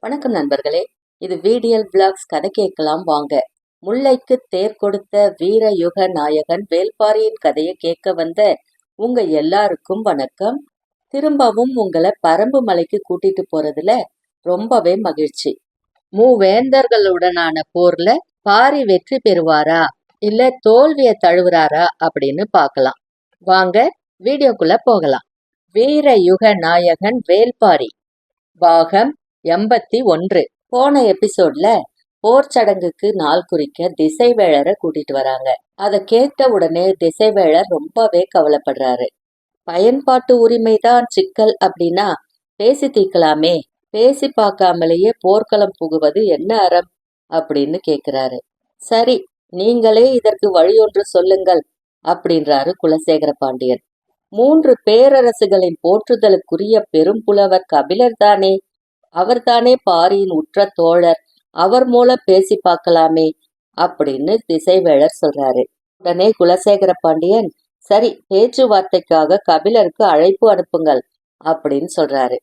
வணக்கம் நண்பர்களே. இது VDL Vlogs. கதை கேட்கலாம் வாங்க. முல்லைக்கு தேர் கொடுத்த வீர யுக நாயகன் வேல்பாரியின் கதையை கேட்க வந்த உங்க எல்லாருக்கும் வணக்கம். திரும்பவும் உங்களை பரம்பு மலைக்கு கூட்டிட்டு போறதுல ரொம்பவே மகிழ்ச்சி. மூவேந்தர்களுடனான போர்ல பாரி வெற்றி பெறுவாரா இல்ல தோல்வியை தழுவுறாரா அப்படின்னு பார்க்கலாம். வாங்க வீடியோக்குள்ள போகலாம். வீர யுக நாயகன் வேல்பாரி பாகம் 81. போன எபிசோட்ல போர் சடங்குக்கு நாள் குறிக்க திசைவேழரை கூட்டிட்டு வராங்க. அதை கேட்ட உடனே திசைவேழர் ரொம்பவே கவலைப்படுறாரு. பயன்பாட்டு உரிமைதான் சிக்கல் அப்படின்னா பேசி தீர்க்கலாமே, பேசி பார்க்காமலேயே போர்க்களம் புகுவது என்ன அறம் அப்படின்னு கேக்குறாரு. சரி, நீங்களே இதற்கு வழியொன்று சொல்லுங்கள் அப்படின்றாரு குலசேகர பாண்டியன். 3 பேரரசுகளின் போற்றுதலுக்குரிய பெரும் புலவர் கபிலர் தானே, அவர்தானே பாரியின் உற்ற தோழர், அவர் மூலம் பேசி பார்க்கலாமே அப்படின்னு திசைவேழர் சொல்றாரு. உடனே குலசேகர பாண்டியன், சரி, பேச்சுவார்த்தைக்காக கபிலருக்கு அழைப்பு அனுப்புங்கள் அப்படின்னு சொல்றாரு.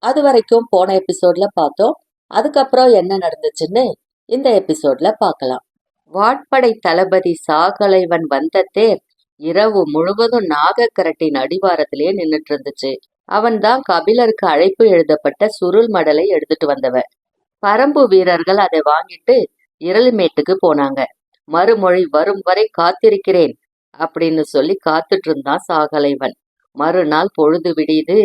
அது வரைக்கும் போன எபிசோட்ல பார்த்தோம். அதுக்கப்புறம் என்ன நடந்துச்சுன்னு இந்த எபிசோட்ல பார்க்கலாம். வாட்படை தளபதி சாகலைவன் வந்த தேர் இரவு முழுவதும் நாகக்கரட்டின் அடிவாரத்திலேயே நின்னுட்டு இருந்துச்சு. அவன்தான் கபிலருக்கு அழைப்பு எழுதப்பட்ட சுருள் மடலை எடுத்துட்டு வந்தவன். பரம்பு வீரர்கள் அதை வாங்கிட்டு இரளிமேட்டுக்கு போனாங்க. மறுமொழி வரும் வரை காத்திருக்கிறேன் அப்படின்னு சொல்லி காத்துட்டு இருந்தான் சாகலைவன். மறுநாள் பொழுது விடியுது.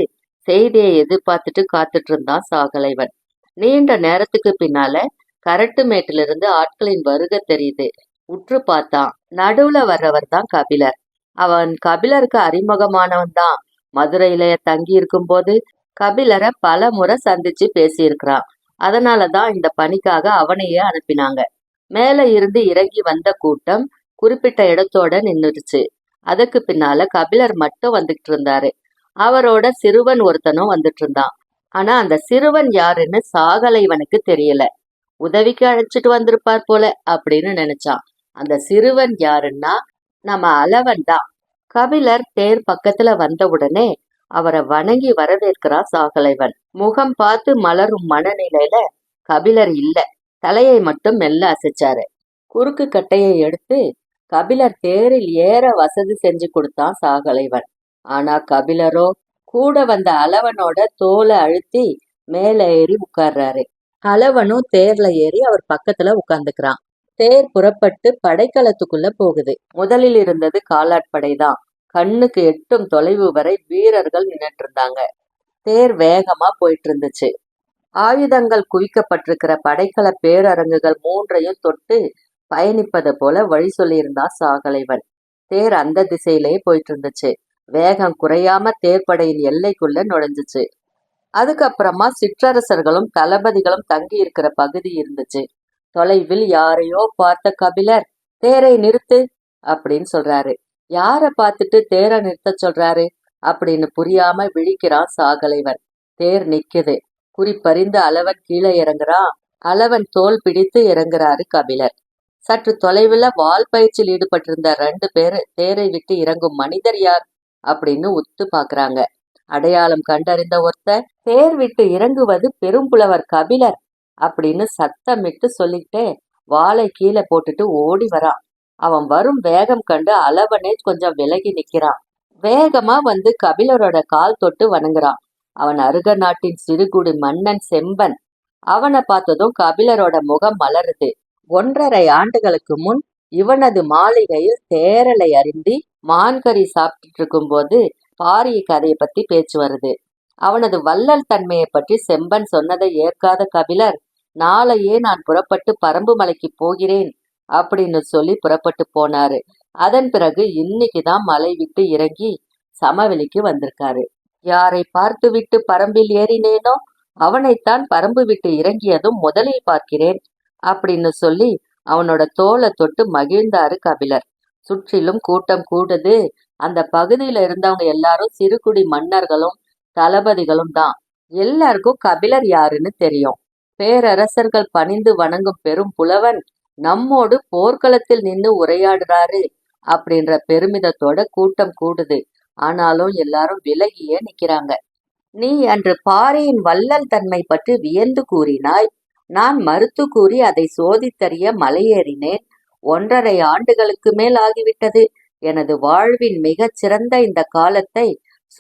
செய்தியை எதிர்பார்த்துட்டு காத்துட்டு இருந்தான் சாகலைவன். நீண்ட நேரத்துக்கு பின்னால கரட்டு மேட்டிலிருந்து ஆட்களின் வருகை தெரியுது. உற்று பார்த்தான். நடுவுல வர்றவர் தான் கபிலர். அவன் கபிலருக்கு அறிமுகமானவன் தான். மதுரையில தங்கி இருக்கும் போது கபிலரை பல முறை சந்திச்சு பேசியிருக்கிறான். அதனாலதான் இந்த பணிக்காக அவனையே அனுப்பினாங்க. மேல இருந்து இறங்கி வந்த கூட்டம் குறிப்பிட்ட இடத்தோட நின்னுடுச்சு. அதுக்கு பின்னால கபிலர் மட்டும் வந்துகிட்டு இருந்தாரு. அவரோட சிறுவன் ஒருத்தனும் வந்துட்டு இருந்தான். ஆனா அந்த சிறுவன் யாருன்னு சாகலைவனுக்கு தெரியல. உதவிக்கு அழைச்சிட்டு வந்திருப்பார் போல அப்படின்னு நினைச்சான். அந்த சிறுவன் யாருன்னா நம்ம அளவன் தான். கபிலர் தேர் பக்கத்துல வந்தவுடனே அவரை வணங்கி வரவேற்கிறான் சாகலைவன். முகம் பார்த்து மலரும் மனநிலையில கபிலர் இல்ல. தலையை மட்டும் மெல்ல அசைச்சாரு. குறுக்கு கட்டையை எடுத்து கபிலர் தேரில் ஏற வசதி செஞ்சு கொடுத்தான் சாகலைவன். ஆனா கபிலரோ கூட வந்த அளவனோட தோலை அழுத்தி மேல ஏறி உட்கார்றாரு. அளவனும் தேர்ல ஏறி அவர் பக்கத்துல உட்கார்ந்துக்கிறான். தேர் புறப்பட்டு படைக்களத்துக்குள்ள போகுது. முதலில் இருந்தது காலாட்படைதான். கண்ணுக்கு எட்டும் தொலைவு வரை வீரர்கள் நின்னுட்டு இருந்தாங்க. தேர் வேகமா போயிட்டு இருந்துச்சு. ஆயுதங்கள் குவிக்கப்பட்டிருக்கிற படைக்கல பேரரங்குகள் 3ஐயும் தொட்டு பயணிப்பது போல வழி சொல்லியிருந்தான் சாகலைவன். தேர் அந்த திசையிலேயே போயிட்டு இருந்துச்சு. வேகம் குறையாம தேர்ப்படையின் எல்லைக்குள்ள நுழைஞ்சிச்சு. அதுக்கப்புறமா சிற்றரசர்களும் தளபதிகளும் தங்கி இருக்கிற பகுதி இருந்துச்சு. தொலைவில் யாரையோ பார்த்த கபிலர், தேரை நிறுத்து அப்படின்னு சொல்றாரு. யார பார்த்துட்டு தேரை நிறுத்த சொல்றாரு அப்படின்னு புரியாம விழிக்கிறான் சாகலைவன். தேர் நிக்குது. குறிப்பறிந்து அளவன் கீழே இறங்குறான். அளவன் தோல் பிடித்து இறங்குறாரு கபிலர். சற்று தொலைவில் வால் பயிற்சியில் ஈடுபட்டிருந்த 2 பேரு தேரை விட்டு இறங்கும் மனிதர் யார் அப்படின்னு உத்து பாக்குறாங்க. அடையாளம் கண்டறிந்த ஒருத்தர், தேர் விட்டு இறங்குவது பெரும்புலவர் கபிலர் அப்படின்னு சத்தமிட்டு சொல்லிட்டே வாளை கீழே போட்டுட்டு ஓடி வரான். அவன் வரும் வேகம் கண்டு அளவனே கொஞ்சம் விலகி நிக்கிறான். வேகமா வந்து கபிலரோட கால் தொட்டு வணங்குறான். அவன் அருக நாட்டின் சிறுகுடி மன்னன் செம்பன். அவனை பார்த்ததும் கபிலரோட முகம் மலருது. 1½ ஆண்டுகளுக்கு முன் இவனது மாளிகையில் தேரலை அருந்தி மான்கறி சாப்பிட்டு இருக்கும் போது பாரிய கதையை பத்தி பேச்சு வருது. அவனது வள்ளல் தன்மையை பற்றி செம்பன் சொன்னதை ஏற்காத கபிலர், நாளையே நான் புறப்பட்டு பரம்பு மலைக்கு போகிறேன் அப்படின்னு சொல்லி புறப்பட்டு போனாரு. அதன் பிறகு இன்னைக்குதான் மலை விட்டு இறங்கி சமவெளிக்கு வந்திருக்காரு. யாரை பார்த்து விட்டு பரம்பில் ஏறினேனோ அவனைத்தான் பரம்பு விட்டு இறங்கியதும் முதலில் பார்க்கிறேன் அப்படின்னு சொல்லி அவனோட தோலை தொட்டு மகிழ்ந்தாரு கபிலர். சுற்றிலும் கூட்டம் கூடுது. அந்த பகுதியில இருந்தவங்க எல்லாரும் சிறுகுடி மன்னர்களும் தளபதிகளும் தான். எல்லாருக்கும் கபிலர் யாருன்னு தெரியும். பேரரசர்கள் பணிந்து வணங்கும் பெரும் புலவன் நம்மோடு போர்க்களத்தில் நின்னு உரையாடுறாரு அப்படின்ற பெருமிதத்தோட கூட்டம் கூடுது. ஆனாலும் எல்லாரும் விலகியே நிக்கிறாங்க. நீ அன்று பாரியின் வள்ளல் தன்மை பற்றி வியந்து கூறினாய். நான் மறுத்து கூறி அதை சோதித்தறிய மலையேறினேன். 1½ ஆண்டுகளுக்கு மேல் ஆகிவிட்டது. எனது வாழ்வின் மிகச் சிறந்த இந்த காலத்தை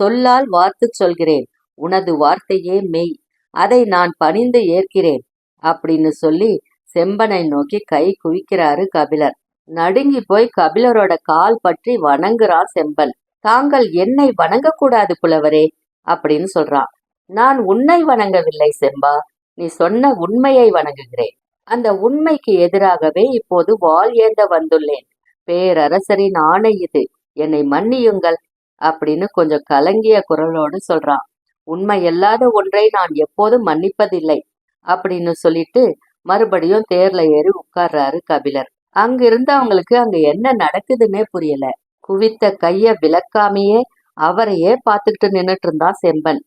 சொல்லால் வார்த்துச் சொல்கிறேன். உனது வார்த்தையே மெய். அதை நான் பணிந்து ஏற்கிறேன் அப்படின்னு சொல்லி செம்பனை நோக்கி கை குவிக்கிறாரு கபிலர். நடுங்கி போய் கபிலரோட கால் பற்றி வணங்குறான் செம்பன். தாங்கள் என்னை வணங்கக்கூடாது புலவரே அப்படின்னு சொல்றான். நான் உன்னை வணங்கவில்லை செம்பா, நீ சொன்ன உண்மையை வணங்குகிறேன். அந்த உண்மைக்கு எதிராகவே இப்போது வாள் ஏந்த வந்துள்ளேன். பேரரசரின் ஆணை இது, என்னை மன்னியுங்கள் அப்படின்னு கொஞ்சம் கலங்கிய குரலோடு சொல்றான். உண்மையல்லாத ஒன்றை நான் எப்போதும் மன்னிப்பதில்லை அப்படின்னு சொல்லிட்டு மறுபடியும் தேர்ல ஏறி உட்கார்றாரு கபிலர். அங்கிருந்து அவங்களுக்கு அங்க என்ன நடக்குதுன்னே புரியல. குவித்த கைய விளக்காமையே அவரையே பார்த்துக்கிட்டு நின்னுட்டு இருந்தான் செம்பன்.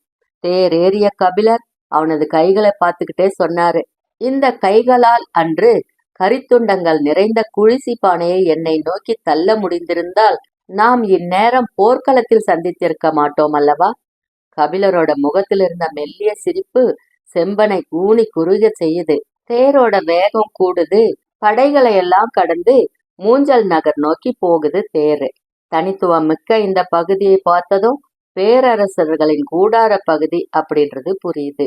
தேர் ஏறிய கபிலர் அவனது கைகளை பார்த்துக்கிட்டே சொன்னாரு, இந்த கைகளால் அன்று கரித்துண்டங்கள் நிறைந்த குழிசி பானையை என்னை நோக்கி தள்ள முடிந்திருந்தால் நாம் இந்நேரம் போர்க்களத்தில் சந்தித்திருக்க மாட்டோம் அல்லவா? கபிலரோட முகத்தில் இருந்த மெல்லிய சிரிப்பு செம்பனை கூனி குறுக செய்யுது. தேரோட வேகம் கூடுது. படைகளை எல்லாம் கடந்து மூஞ்சல் நகர் நோக்கி போகுது தேரு. தனித்துவம் மிக்க இந்த பகுதியை பார்த்ததும் பேரரசர்களின் கூடார பகுதி அப்படின்றது புரியுது.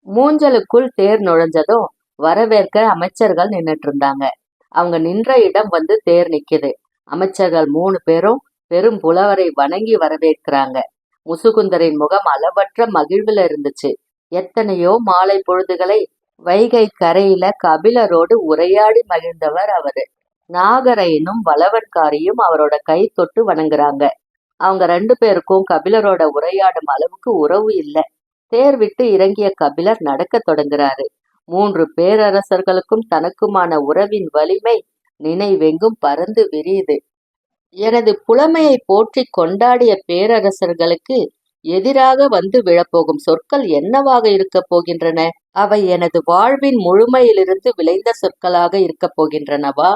மூஞ்சலுக்குள் தேர் நுழைஞ்சதும் வரவேற்க அமைச்சர்கள் நின்னுட்டு இருந்தாங்க. அவங்க நின்ற இடம் வந்து தேர் நிக்குது. அமைச்சர்கள் 3 பேரும் பெரும் புலவரை வணங்கி வரவேற்கிறாங்க. முசுகுந்தரின் முகம் அளவற்ற மகிழ்வுல இருந்துச்சு. எத்தனையோ மாலை பொழுதுகளை வைகை கரையில கபிலரோடு உரையாடி மகிழ்ந்தவர் அவரு. நாகரையனும் வளவன்காரியும் அவரோட கை தொட்டு வணங்குறாங்க. அவங்க 2 பேருக்கும் கபிலரோட உரையாடும் அளவுக்கு உறவு இல்லை. தேர் விட்டு இறங்கிய கபிலர் நடக்க தொடங்குறாரு. 3 பேரரசர்களுக்கும் தனக்குமான உறவின் வலிமை நினைவெங்கும் பறந்து விரியுது. எனது புலமையை போற்றி கொண்டாடிய பேரரசர்களுக்கு எதிராக வந்து விழப்போகும் சொற்கள் என்னவாக இருக்கப் போகின்றன? அவை எனது வாழ்வின் முழுமையிலிருந்து விளைந்த சொற்களாக இருக்கப் போகின்றனவா,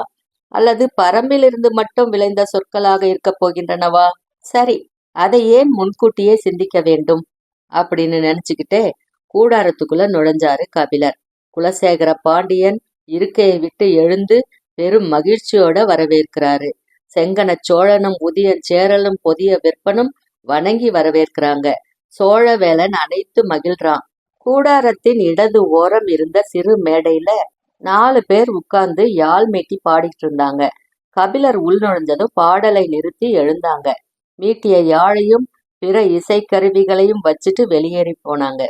அல்லது பரம்பிலிருந்து மட்டும் விளைந்த சொற்களாக இருக்கப் போகின்றனவா? சரி, அதை ஏன் முன்கூட்டியே சிந்திக்க வேண்டும் அப்படின்னு நினைச்சுக்கிட்டே கூடாரத்துக்குள்ள நுழைஞ்சாரு கபிலர். குலசேகர பாண்டியன் இருக்கையை விட்டு எழுந்து பெரும் மகிழ்ச்சியோட வரவேற்கிறாரு. செங்கன சோழனும் உதியன் சேரலும் பொதிய விற்பனும் வணங்கி வரவேற்கிறாங்க. சோழவேலன் அனைத்து மகிழ்றான். கூடாரத்தின் இடது ஓரம் இருந்த சிறு மேடையில 4 பேர் உட்கார்ந்து யாழ் மீட்டி பாடிட்டு இருந்தாங்க. கபிலர் உள் நுழைஞ்சதும் பாடலை நிறுத்தி எழுந்தாங்க. மீட்டிய யாழையும் பிற இசைக்கருவிகளையும் வச்சுட்டு வெளியேறி போனாங்க.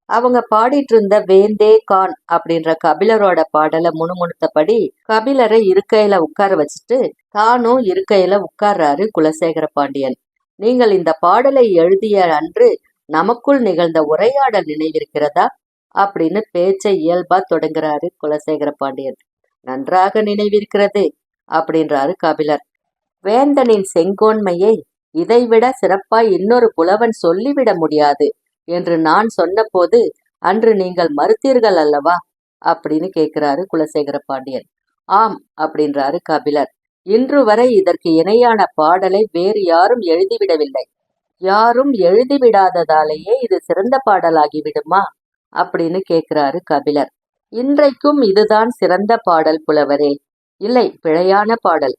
அவங்க பாடிட்டு இருந்த வேந்தே கான் அப்படின்ற கபிலரோட பாடலை முணுமுணுத்தபடி கபிலரை இருக்கையில உட்கார வச்சுட்டு தானும் இருக்கையில உட்கார்றாரு குலசேகர பாண்டியன். நீங்கள் இந்த பாடலை எழுதிய அன்று நமக்குள் நிகழ்ந்த உரையாடல் நினைவிருக்கிறதா அப்படின்னு பேச்சை இயல்பா தொடங்குறாரு குலசேகர பாண்டியன். நன்றாக நினைவிருக்கிறது அப்படின்றாரு கபிலர். வேந்தனின் செங்கோன்மையை இதைவிட சிறப்பாய் இன்னொரு புலவன் சொல்லிவிட முடியாது என்று நான் சொன்னபோது அன்று நீங்கள் மறுத்தீர்கள் அல்லவா அப்படின்னு கேட்கிறாரு குலசேகர பாண்டியன். ஆம் அப்படின்றாரு கபிலர். இன்று வரை இதற்கு இணையான பாடலை வேறு யாரும் எழுதிவிடவில்லை. யாரும் எழுதிவிடாததாலேயே இது சிறந்த பாடலாகிவிடுமா அப்படின்னு கேட்கிறாரு கபிலர். இன்றைக்கும் இதுதான் சிறந்த பாடல் புலவரே. இல்லை, பிழையான பாடல்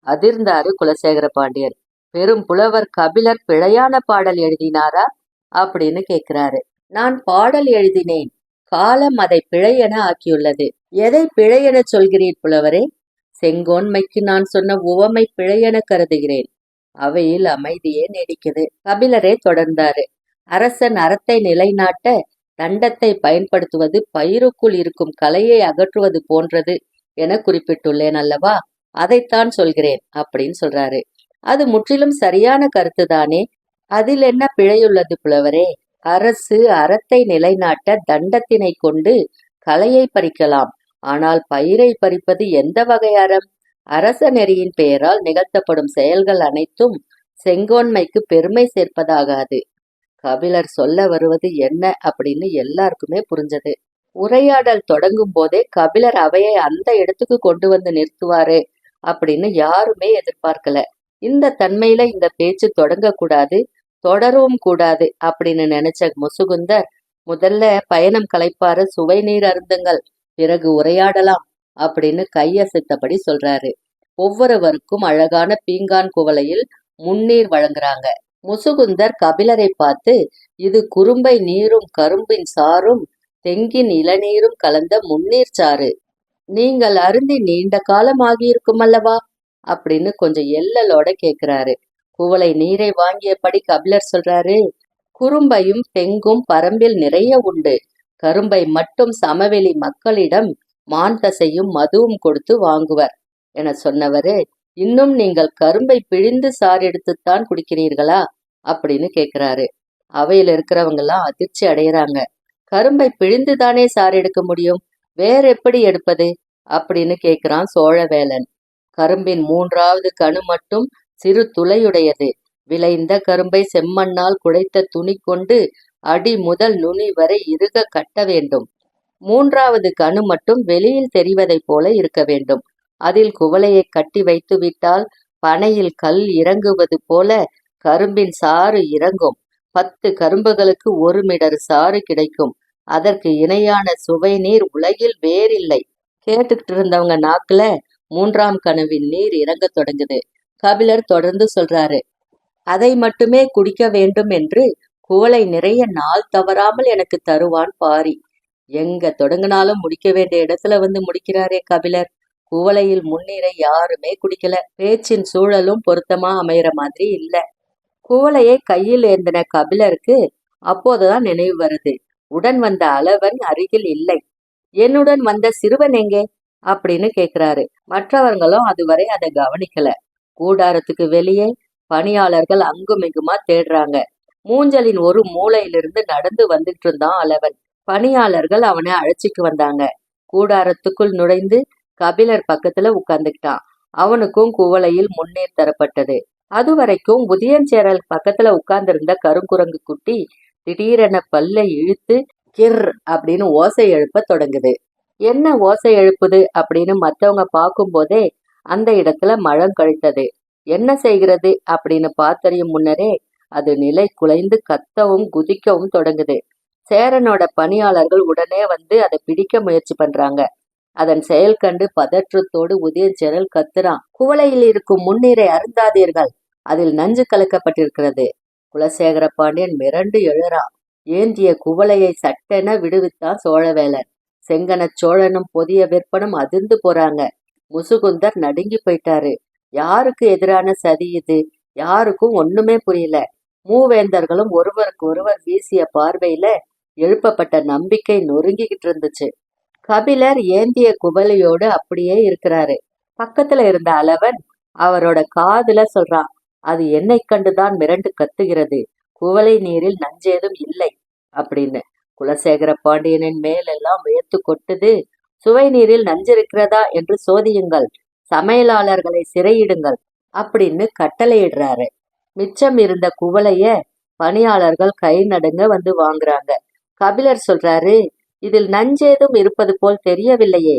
அதிர்ந்தாரு குலசேகர பாண்டியன். பெரும் புலவர் கபிலர் பிழையான பாடல் எழுதினாரா அப்படின்னு கேட்கிறாரு. நான் பாடல் எழுதினேன், காலம் அதை பிழையென ஆக்கியுள்ளது. எதை பிழையென சொல்கிறீர் புலவரே? செங்கோன்மைக்கு நான் சொன்ன உவமை பிழையென கருதுகிறேன். அவையில் அமைதியே நீடிக்குது. கபிலரே தொடர்ந்தாரு. அரசன் அறத்தை நிலைநாட்ட தண்டத்தை பயன்படுத்துவது பயிருக்குள் இருக்கும் கலையை அகற்றுவது போன்றது என குறிப்பிட்டுள்ளேன் அல்லவா, அதைத்தான் சொல்கிறேன் அப்படின்னு சொல்றாரு. அது முற்றிலும் சரியான கருத்துதானே. அதில் என்ன பிழையுள்ளது புலவரே? அரசு அறத்தை நிலைநாட்ட தண்டத்தினை கொண்டு கலையை பறிக்கலாம். ஆனால் பயிரை பறிப்பது எந்த வகை அறம்? அரச நெறியின் பெயரால் நிகழ்த்தப்படும் செயல்கள் அனைத்தும் செங்கோன்மைக்கு பெருமை சேர்ப்பதாகாது. கபிலர் சொல்ல வருவது என்ன அப்படின்னு எல்லாருக்குமே புரிஞ்சது. உரையாடல் தொடங்கும் போதே கபிலர் அவையை அந்த இடத்துக்கு கொண்டு வந்து நிறுத்துவாரு அப்படின்னு யாருமே எதிர்பார்க்கல. இந்த தன்மையில இந்த பேச்சு தொடங்கக்கூடாது, தொடரவும் கூடாது அப்படின்னு நினைச்ச முசுகுந்தர், முதல்ல பயணம் களைப்பார சுவை நீர் அருந்துங்கள், பிறகு உரையாடலாம் அப்படின்னு கையசைத்தபடி சொல்றாரு. ஒவ்வொருவருக்கும் அழகான பீங்கான் குவளையில் முன்னீர் வழங்குறாங்க. முசுகுந்தர் கபிலரை பார்த்து, இது குறும்பை நீரும் கரும்பின் சாறும் தெங்கின் இளநீரும் கலந்த முன்னீர் சாறு. நீங்கள் அருந்தி நீண்ட காலம் ஆகியிருக்கும் அல்லவா அப்படின்னு கொஞ்சம் எல்லலோட கேக்குறாரு. குவளை நீரை வாங்கியபடி கபிலர் சொல்றாரு, குறும்பையும் தெங்கும் பரம்பில் நிறைய உண்டு. கரும்பை மட்டும் சமவெளி மக்களிடம் மான் தசையும் மதுவும் கொடுத்து வாங்குவர் என சொன்னவரு, இன்னும் நீங்கள் கரும்பை பிழிந்து சாறு எடுத்துத்தான் குடிக்கிறீர்களா அப்படின்னு கேக்குறாரு. அவையில இருக்கிறவங்க எல்லாம் அதிர்ச்சி அடையறாங்க. கரும்பை பிழிந்துதானே சாறு எடுக்க முடியும், வேற எப்படி எடுப்பது அப்படின்னு கேக்குறான் சோழவேலன். கரும்பின் 3வது கணு மட்டும் சிறு துளையுடையது. விளைந்த கரும்பை செம்மண்ணால் குழைத்த துணி கொண்டு அடி முதல் நுனி வரை இறுக கட்ட வேண்டும். 3வது கணு மட்டும் வெளியில் தெரிவதைப் போல இருக்க வேண்டும். அதில் குவளையை கட்டி வைத்து விட்டால் பனையில் கல் இறங்குவது போல கரும்பின் சாறு இறங்கும். 10 கரும்புகளுக்கு 1 மிடறு சாறு கிடைக்கும். அதற்கு இணையான சுவை நீர் உலகில் வேறில்லை. கேட்டுக்கிட்டு இருந்தவங்க நாக்குல 3ஆம் கணுவின் நீர் இறங்க தொடங்குது. கபிலர் தொடர்ந்து சொல்றாரு, அதை மட்டுமே குடிக்க வேண்டும் என்று குவளை நிறைய நாள் தவறாமல் எனக்கு தருவான் பாரி. எங்க தொடங்கினாலும் முடிக்க வேண்டிய இடத்துல வந்து முடிக்கிறாரே கபிலர். குவளையில் முன்னீரை யாருமே குடிக்கல. பேச்சின் சூழலும் பொருத்தமா அமையற மாதிரி இல்ல. குவளையை கையில் ஏந்தின கபிலருக்கு அப்போதுதான் நினைவு வருது. உடன் வந்த அளவன் அருகில் இல்லை. என்னுடன் வந்த சிறுவன் எங்கே அப்படின்னு கேக்குறாரு. மற்றவர்களும் அதுவரை அதை கவனிக்கல. கூடாரத்துக்கு வெளியே பணியாளர்கள் அங்குமிங்குமா தேடுறாங்க. மூஞ்சலின் ஒரு மூலையிலிருந்து நடந்து வந்துட்டு இருந்தான் அளவன். பணியாளர்கள் அவனை அழைச்சிட்டு வந்தாங்க. கூடாரத்துக்குள் நுழைந்து கபிலர் பக்கத்துல உட்கார்ந்துக்கிட்டான். அவனுக்கும் குவளையில் முன்னீர் தரப்பட்டது. அதுவரைக்கும் உதயஞ்சேரல் பக்கத்துல உட்கார்ந்திருந்த கருங்குரங்கு குட்டி திடீரென பல்லை இழுத்து கிர் அப்படின்னு ஓசை எழுப்ப தொடங்குது. என்ன ஓசை எழுப்புது அப்படின்னு மற்றவங்க பார்க்கும் போதே அந்த இடத்துல மழம் கழித்தது. என்ன செய்கிறது அப்படின்னு பார்த்தறியும் முன்னரே அது நிலை குலைந்து கத்தவும் குதிக்கவும் தொடங்குது. சேரனோட பணியாளர்கள் உடனே வந்து அதை பிடிக்க முயற்சி பண்றாங்க. அதன் செயல் கண்டு பதற்றத்தோடு உதயஞ்சேரல் கத்துறான், குவளையில் இருக்கும் முன்னீரை அருந்தாதீர்கள், அதில் நஞ்சு கலக்கப்பட்டிருக்கிறது. குலசேகர பாண்டியன் மிரண்டு எழுறான். ஏந்திய குவளையை சட்டென விடுவித்தான் சோழவேலன். செங்கன சோழனும் பொதிய விற்பனும் அதிர்ந்து போறாங்க. முசுகுந்தர் நடுங்கி போயிட்டாரு. யாருக்கு எதிரான சதி இது? யாருக்கும் ஒண்ணுமே புரியல. மூவேந்தர்களும் ஒருவருக்கு ஒருவர் வீசிய பார்வையில எழுப்பப்பட்ட நம்பிக்கை நொறுங்கிக்கிட்டு இருந்துச்சு. கபிலர் ஏந்திய குவளையோடு அப்படியே இருக்கிறாரு. பக்கத்துல இருந்த அளவன் அவரோட காதுல சொல்றான், அது என்னை கண்டுதான் மிரண்டு கத்துகிறது. குவளை நீரில் நஞ்சேதும் இல்லை அப்படின்னு. குலசேகர பாண்டியனின் மேலெல்லாம் வியர்த்து கொட்டுது. சுவை நீரில் நஞ்சிருக்கிறதா என்று சோதியுங்கள், சமையலாளர்களை சிறையிடுங்கள் அப்படின்னு கட்டளையிடுறாரு. மிச்சம் இருந்த குவளைய பணியாளர்கள் கை நடுங்க வந்து வாங்குறாங்க. கபிலர் சொல்றாரு, இதில் நஞ்சேதும் இருப்பது போல் தெரியவில்லையே.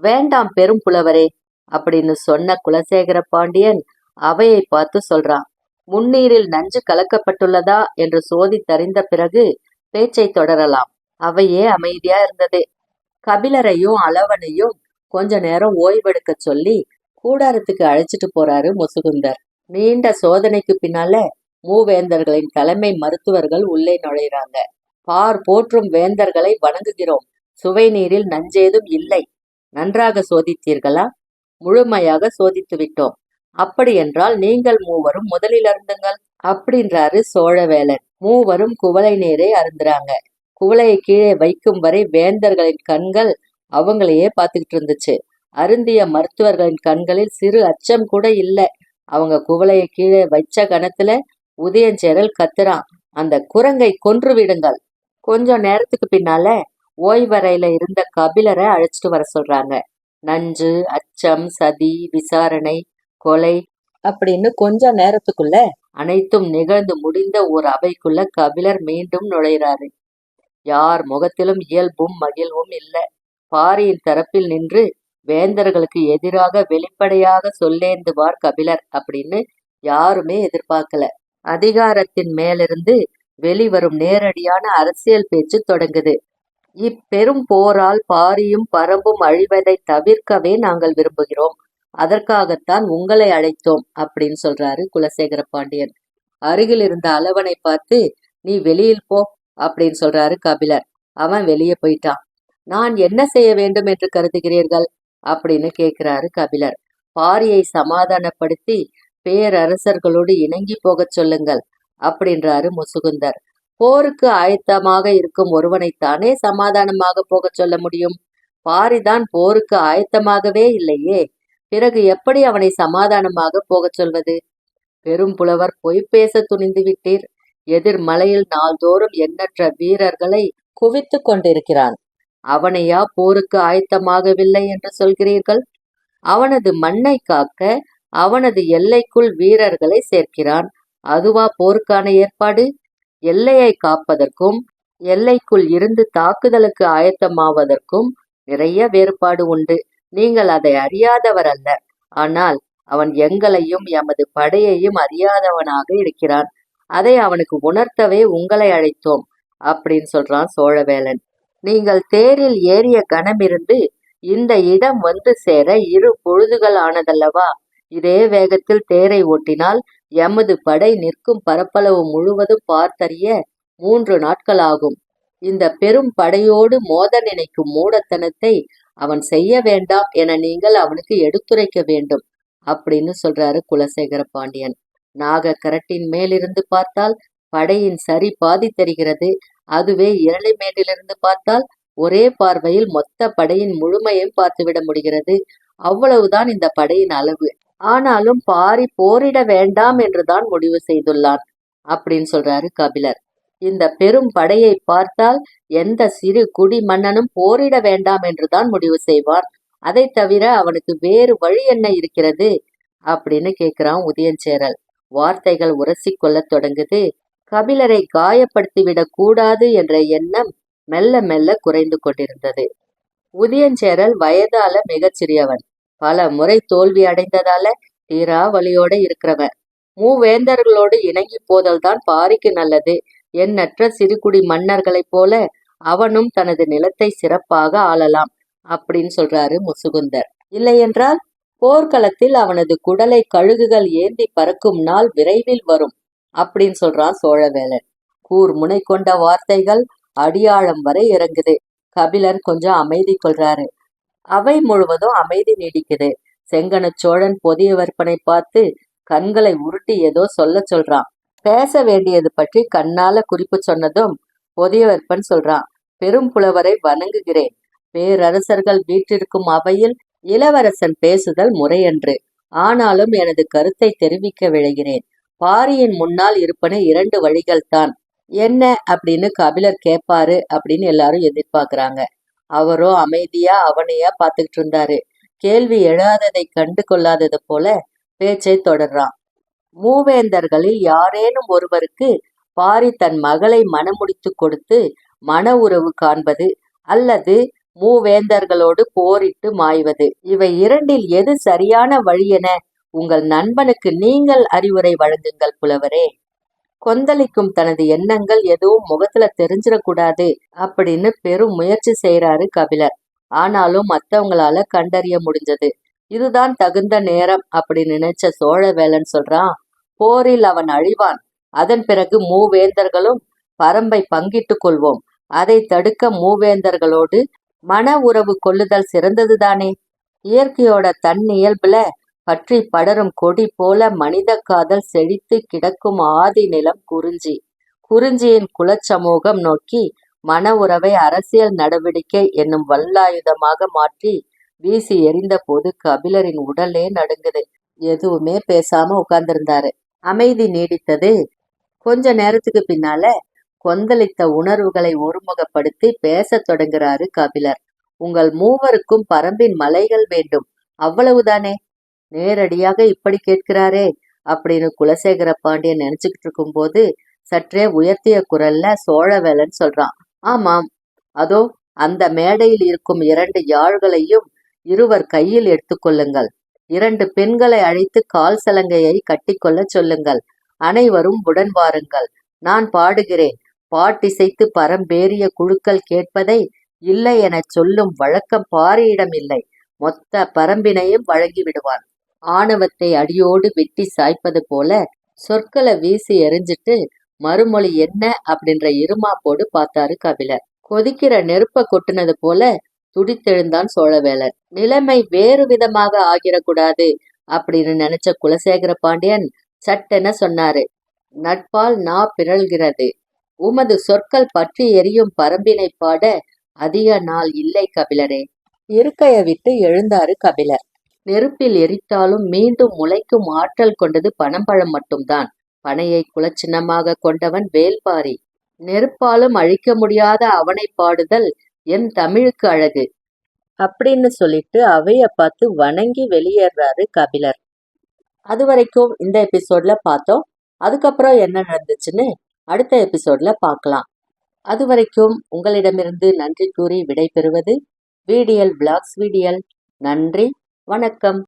வேண்டாம் பெரும் புலவரே அப்படின்னு சொன்ன குலசேகர பாண்டியன் அவையை பார்த்து சொல்றான், முன்னீரில் நஞ்சு கலக்கப்பட்டுள்ளதா என்று சோதித்தறிந்த பிறகு பேச்சை தொடரலாம். அவையே அமைதியா இருந்தது. கபிலரையும் அளவனையும் கொஞ்ச நேரம் ஓய்வெடுக்க சொல்லி கூடாரத்துக்கு அழைச்சிட்டு போறாரு முசுகுந்தர். நீண்ட சோதனைக்கு பின்னால மூவேந்தர்களின் தலைமை மருத்துவர்கள் உள்ளே நுழைறாங்க. பார் போற்றும் வேந்தர்களை வணங்குகிறோம். சுவை நீரில் நஞ்சேதும் இல்லை. நன்றாக சோதித்தீர்களா? முழுமையாக சோதித்து விட்டோம். அப்படியென்றால் நீங்கள் மூவரும் முதலில் அருந்துங்கள் அப்படின்றாரு சோழவேலன். மூவரும் குவளை நீரை அருந்துறாங்க. குவளையை கீழே வைக்கும் வரை வேந்தர்களின் கண்கள் அவங்களையே பார்த்துக்கிட்டு இருந்துச்சு. அருந்திய மருத்துவர்களின் கண்களில் சிறு அச்சம் கூட இல்ல. அவங்க குவளையை கீழே வச்ச கணத்துல உதயஞ்சேரல் கத்துறான், அந்த குரங்கை கொன்று விடுங்கள். கொஞ்சம் நேரத்துக்கு பின்னால ஓய்வறையில இருந்த கபிலரை அழைச்சிட்டு வர சொல்றாங்க. நஞ்சு, அச்சம், சதி, விசாரணை, கொலை அப்படின்னு கொஞ்ச நேரத்துக்குள்ள அனைத்தும் நிகழ்ந்து முடிந்த ஒரு அவைக்குள்ள கபிலர் மீண்டும் நுழைறாரு. யார் முகத்திலும் இயல்பும் மகிழ்வும் இல்ல. பாரியின் தரப்பில் நின்று வேந்தர்களுக்கு எதிராக வெளிப்படையாக சொல்லேந்துவார் கபிலர் அப்படின்னு யாருமே எதிர்பார்க்கல. அதிகாரத்தின் மேலிருந்து வெளிவரும் நேரடியான அரசியல் பேச்சு தொடங்குது. இப்பெரும் போரால் பாரியும் பரம்பும் அழிவதை தவிர்க்கவே நாங்கள் விரும்புகிறோம். அதற்காகத்தான் உங்களை அழைத்தோம் அப்படின்னு சொல்றாரு குலசேகர பாண்டியன். அருகில் இருந்த அளவனை பார்த்து, நீ வெளியில் போ அப்படின்னு சொல்றாரு கபிலர். அவன் வெளியே போயிட்டான். நான் என்ன செய்ய வேண்டும் என்று கருதுகிறீர்கள் அப்படின்னு கேட்கிறாரு கபிலர். பாரியை சமாதானப்படுத்தி பேரரசர்களோடு இணங்கி போகச் சொல்லுங்கள் அப்படின்றாரு முசுகுந்தர். போருக்கு ஆயத்தமாக இருக்கும் ஒருவனைத்தானே சமாதானமாக போகச் சொல்ல முடியும். பாரிதான் போருக்கு ஆயத்தமாகவே இல்லையே, பிறகு எப்படி அவனை சமாதானமாக போகச் சொல்வது? பெரும் புலவர் பொய் பேச துணிந்து விட்டீர். எதிர் மலையில் நாள்தோறும் எண்ணற்ற வீரர்களை குவித்து கொண்டிருக்கிறான். அவனையா போருக்கு ஆயத்தமாகவில்லை என்று சொல்கிறீர்கள்? அவனது மண்ணை காக்க அவனது எல்லைக்குள் வீரர்களை சேர்க்கிறான். அதுவா போருக்கான ஏற்பாடு? எல்லையை காப்பதற்கும் எல்லைக்குள் இருந்து தாக்குதலுக்கு ஆயத்தமாவதற்கும் நிறைய வேறுபாடு உண்டு. நீங்கள் அதை அறியாதவர் அல்ல. ஆனால் அவன் எங்களையும் எமது படையையும் அறியாதவனாக இருக்கிறான். அதை அவனுக்கு உணர்த்தவே உங்களை அழைத்தோம் அப்படின்னு சொல்றான் சோழவேளன். நீங்கள் தேரில் ஏறிய கணமிருந்து இந்த இடம் வந்து சேர 2 பொழுதுகள் ஆனதல்லவா? இதே வேகத்தில் தேரை ஓட்டினால் எமது படை நிற்கும் பரப்பளவு முழுவதும் பார்த்தறிய 3 நாட்கள் ஆகும். இந்த பெரும் படையோடு மோத நினைக்கும் மூடத்தனத்தை அவன் செய்ய வேண்டாம் என நீங்கள் அவனுக்கு எடுத்துரைக்க வேண்டும் அப்படின்னு சொல்றாரு குலசேகர பாண்டியன். நாக கரட்டின் மேலிருந்து பார்த்தால் படையின் சரி பாதி தெரிகிறது. அதுவே இரளைமேட்டிலிருந்து பார்த்தால் ஒரே பார்வையில் மொத்த படையின் முழுமையும் பார்த்துவிட முடிகிறது. அவ்வளவுதான் இந்த படையின் அளவு. ஆனாலும் பாரி போரிட வேண்டாம் என்றுதான் முடிவு செய்துள்ளான் அப்படின்னு சொல்றாரு கபிலர். இந்த பெரும் படையை பார்த்தால் எந்த சிறு குடி மன்னனும் போரிட வேண்டாம் என்றுதான் முடிவு செய்வான். அதை தவிர அவனுக்கு வேறு வழி என்ன இருக்கிறது அப்படின்னு கேட்கிறான் உதயஞ்சேரல். வார்த்தைகள் உரசிக்கொள்ள தொடங்குது. கபிலரை காயப்படுத்திவிடக் கூடாது என்ற எண்ணம் மெல்ல மெல்ல குறைந்து கொண்டிருந்தது. உதயஞ்சேரல் வயதால மிகச் சிறியவன். பல முறை தோல்வி அடைந்ததால தீரா வலியோட இருக்கிறவன். மூவேந்தர்களோடு இணங்கி போதல்தான் பாரிக்கு நல்லது. எண்ணற்ற சிறுகுடி மன்னர்களைப் போல அவனும் தனது நிலத்தை சிறப்பாக ஆளலாம் அப்படின்னு சொல்றாரு முசுகுந்தர். இல்லையென்றால் போர்க்களத்தில் அவனது குடலை கழுகுகள் ஏந்தி பறக்கும் நாள் விரைவில் வரும் அப்படின்னு சொல்றான் சோழவேளன். கூர் முனை கொண்ட வார்த்தைகள் அடியாழம் வரை இறங்குது. கபிலர் கொஞ்சம் அமைதி கொள்றாரு. அவை முழுவதும் அமைதி நீடிக்குது. செங்கன சோழன் பொதிய விற்பனை பார்த்து கண்களை உருட்டி ஏதோ சொல்றான். பேச வேண்டியது பற்றி கண்ணால குறிப்பு சொன்னதும் பொதியவர்பன் சொல்றான், பெரும் புலவரை வணங்குகிறேன். பேரரசர்கள் வீற்றிருக்கும் அவையில் இளவரசன் பேசுதல் முறையன்று. ஆனாலும் எனது கருத்தை தெரிவிக்க விழைகிறேன். பாரியின் முன்னால் இருப்பன 2 வழிகள் தான். என்ன அப்படின்னு கபிலர் கேட்பாரு அப்படின்னு எல்லாரும் எதிர்பார்க்கிறாங்க. அவரோ அமைதியா அவனையா பார்த்துக்கிட்டு இருந்தாரு. கேள்வி எழாததை கண்டு கொள்ளாதது போல பேச்சை தொடர்றான். மூவேந்தர்களில் யாரேனும் ஒருவருக்கு பாரி தன் மகளை மணமுடித்து கொடுத்து மன உறவு காண்பது அல்லது மூவேந்தர்களோடு போரிட்டு மாய்வது, இவை 2இல் எது சரியான வழியென உங்கள் நண்பனுக்கு நீங்கள் அறிவுரை வழங்குங்கள் புலவரே. கொந்தளிக்கும் தனது எண்ணங்கள் எதுவும் முகத்துல தெரிஞ்சிடக்கூடாது அப்படின்னு பெரும் முயற்சி செய்யறாரு கபிலர். ஆனாலும் மற்றவங்களால கண்டறிய முடிஞ்சது. இதுதான் தகுந்த நேரம் அப்படின்னு நினைச்ச சோழவேளன் சொல்றான், போரில் அவன் அழிவான். அதன் பிறகு மூவேந்தர்களும் பரம்பை பங்கிட்டு கொள்வோம். அதை தடுக்க மூவேந்தர்களோடு மன உறவு கொள்ளுதல் சிறந்ததுதானே. இயற்கையோட தன்னியல்புல பற்றி படரும் கொடி போல மனித காதல் செழித்து கிடக்கும் ஆதி நிலம் குறிஞ்சி. குறிஞ்சியின் குலச்சமூகம் நோக்கி மன உறவை அரசியல் நடவடிக்கை என்னும் வல்லாயுதமாக மாற்றி வீசி எறிந்த போது கபிலரின் உடலே நடுங்குது. எதுவுமே பேசாம உட்கார்ந்திருந்தாரு. அமைதி நீடித்தது. கொஞ்ச நேரத்துக்கு பின்னால கொந்தளித்த உணர்வுகளை ஒருமுகப்படுத்தி பேசத் தொடங்குறாரு கபிலர். உங்கள் மூவருக்கும் பரம்பின் மலைகள் வேண்டும், அவ்வளவுதானே? நேரடியாக இப்படி கேட்கிறாரே அப்படின்னு குலசேகர பாண்டியன் நினைச்சுக்கிட்டு இருக்கும் போது சற்றே உயர்த்திய குரல்ல சோழவேளன் சொல்றான், ஆமாம், அதோ அந்த மேடையில் இருக்கும் 2 யாழ்களையும் இருவர் கையில் எடுத்துக்கொள்ளுங்கள். 2 பெண்களை அழைத்து கால் சலங்கையை கட்டிக்கொள்ள சொல்லுங்கள். அனைவரும் உடன் வாருங்கள், நான் பாடுகிறேன். பாட்டிசைத்து பரம்பேறிய குழுக்கள் கேட்பதை இல்லை எனச் சொல்லும் வழக்கம் பாரியிடம் இல்லை. மொத்த பரம்பினையும் வழங்கி விடுவான். ஆணவத்தை அடியோடு வெட்டி சாய்ப்பது போல சொற்களை வீசி எறிஞ்சிட்டு மறுமொழி என்ன அப்படின்ற இருமாப்போடு பார்த்தாரு கபிலர். கொதிக்கிற நெருப்ப கொட்டுனது போல துடித்தெழுந்தான் சோழவேளர். நிலைமை வேறு விதமாக ஆகிடக்கூடாது அப்படின்னு நினைச்ச குலசேகர பாண்டியன் சட்டென சொன்னாரு. நட்பால் நா பிறழ்கிறது. உமது சொற்கள் பற்றி எரியும் பரம்பினை பாட அதிக நாள் இல்லை கபிலரே. இருக்கைய விட்டு எழுந்தாரு கபிலர். நெருப்பில் எரித்தாலும் மீண்டும் முளைக்கும் ஆற்றல் கொண்டது பனம்பழம் மட்டும்தான். பனையை குலச்சின்னமாக கொண்டவன் வேல்பாரி. நெருப்பாலும் அழிக்க முடியாத அவனை பாடுதல் என் தமிழுக்கு அழகு அப்படின்னு சொல்லிட்டு அவைய பார்த்து வணங்கி வெளியேறாரு கபிலர். அது வரைக்கும் இந்த எபிசோட்ல பார்த்தோம். அதுக்கப்புறம் என்ன நடந்துச்சுன்னு அடுத்த எபிசோட்ல பார்க்கலாம். அது வரைக்கும் உங்களிடமிருந்து நன்றி கூறி விடை பெறுவது VDL Vlogs VDL. நன்றி, வணக்கம்.